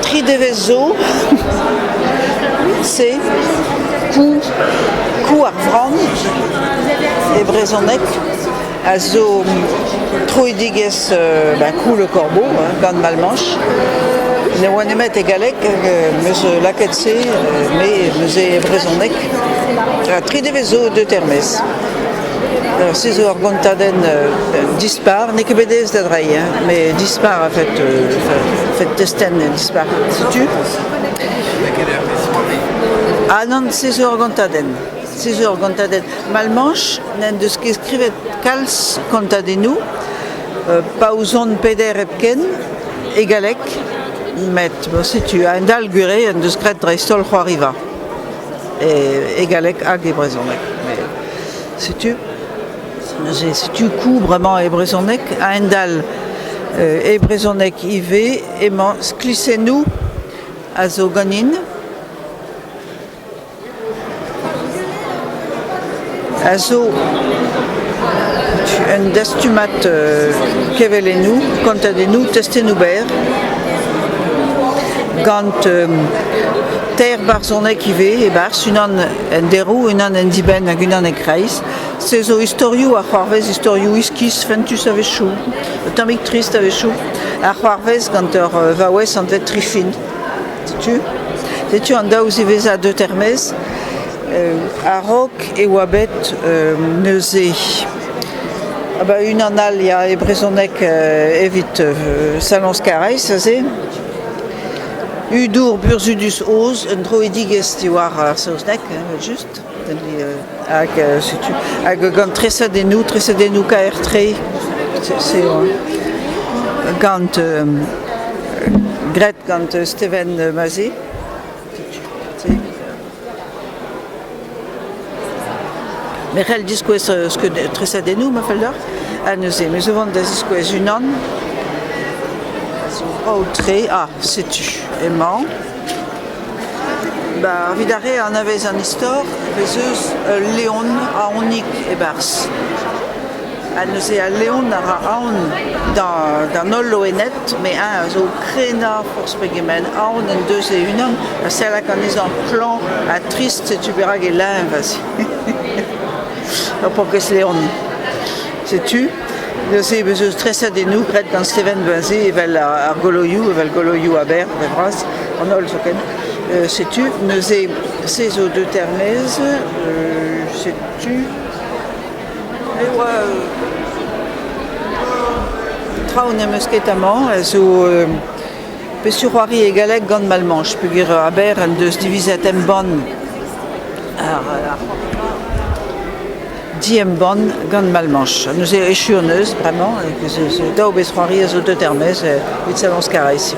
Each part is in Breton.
tri devezo, c'est coup ar vran et brezonek a zo troidigez coup le corbeau, gant malmanche. Ne oa nemet e galek meus laket se meus e brezonek tri devezo de termez. C'est zo ar gontaden dispar, ne ket bedez da dreiñ, mais dispar a fait testen dispar. Sais-tu? Ah non, c'est zo ar gontaden. C'est zo ar gontaden. Malmanche, n'en deus ket skrivet kalz kontadennoù, pa ouzon peder epken, e galek, met, sais-tu, un dal gure, en deus gret dreistol c'hoariva. E galek hag e brezonek. Sais-tu? C'est du coup vraiment e brezonek a un dal e brezonek ive emañ sklisennoù a zo ganin a zo un dastumat kevelennoù kontadennoù testennoù ber gant ter barzonek ive e bars unan en derou, unan en diben hag unan e kreiz. C'est zo istorioù ar c'hoarvez istorioù iskis fentus a vechou, tammig trist a vechou, ar c'hoarvez gant ur vaouez an vet trifin. Sais-tu an daouz eveza de termez, a rok e oa bet neuze. Unan al ya e brezonek evit salons kareiz, aze. Udour burzudus oz, un droidigez ti war ar saouznek, just. Hag gant tresadennoù KR3, c'est gant gret gant Steven Mazé. Mais elle diskouez tresadennoù ma felder a neuze, mais je vant da diskouez unan sais-tu, emañ. Vidare an avez an istor, vezeus leon a onik e bars. A neuze a leon a aon d'an ol loenet, me a zo krena forz pegemen aon en deus e unan, a selak an eus an plan a trist sais-tu berag e lañ vazi. Ar pokez leon. Sais-tu? Neuze bezeus tresadennoù gret gant Steven Mazé evel ar goloioù a ber, bras, an ol zoken. Sais-tu, neuze se zo de termez, sais-tu, traoù nemeus ket amañ, a zo pesurroari e galek gant malmanche, peogwir a ber an deus divizet embann di embann gant malmanche. Neuze echu an eus, bremañ, daou bezroari a zo de termez, evit salons kareiz.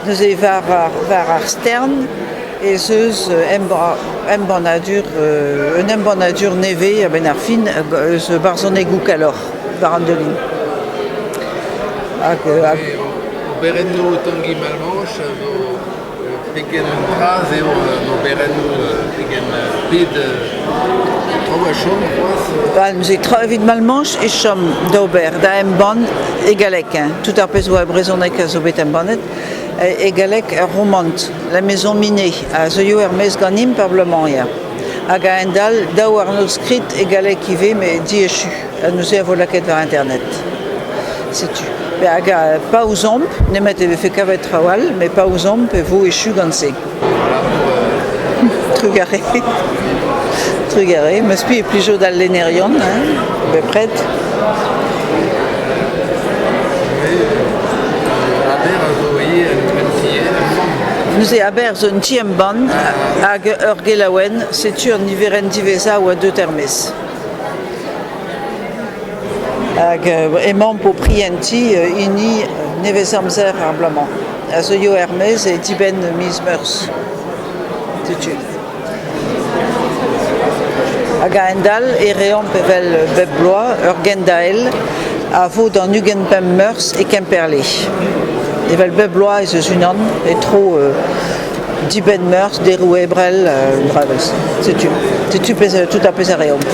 Neuze var ar stern e zeus embannadur neve a ben ar fin eus barzonek goukalor war an delin. Berennoù tangi malmanche zo pegen un braz eo no berennoù pegen ped traoù a chom. Neuze evit malmanche e chom d'ober da embann e galek. Tout ar pezh oa brezonek a zo bet embannet. E galek romant, la maison minée, a zeuio mez ganim pablement ya. Hag a endal, daou ar not skrit e galek ive, me di echu, a neuze a volaket war internet. Sais-tu? Hag a pa ouzomp, nemet eve fe kavet traoal, me pa ouzomp e vo echu gant se. Trugare. Trugare, meus pi e plijo d'al lenerion, be pret. Neuze a ber zo un ti embann hag ur gelaouenn, sais-tu, an niveren diveza oa de termez. Hag emañ po prienti ini nevez amzer ar blamañ. A zeuio mez e diben miz meurs. Sais-tu. Hag a endal e reomp evel bep bloaz ur gendael a vo d'an ugen pem meurs e kemperle. Evel bep bloaz eus unan e tro diben meurs, derou ebrel, bravels. Sais-tu, tout a pez a reomp.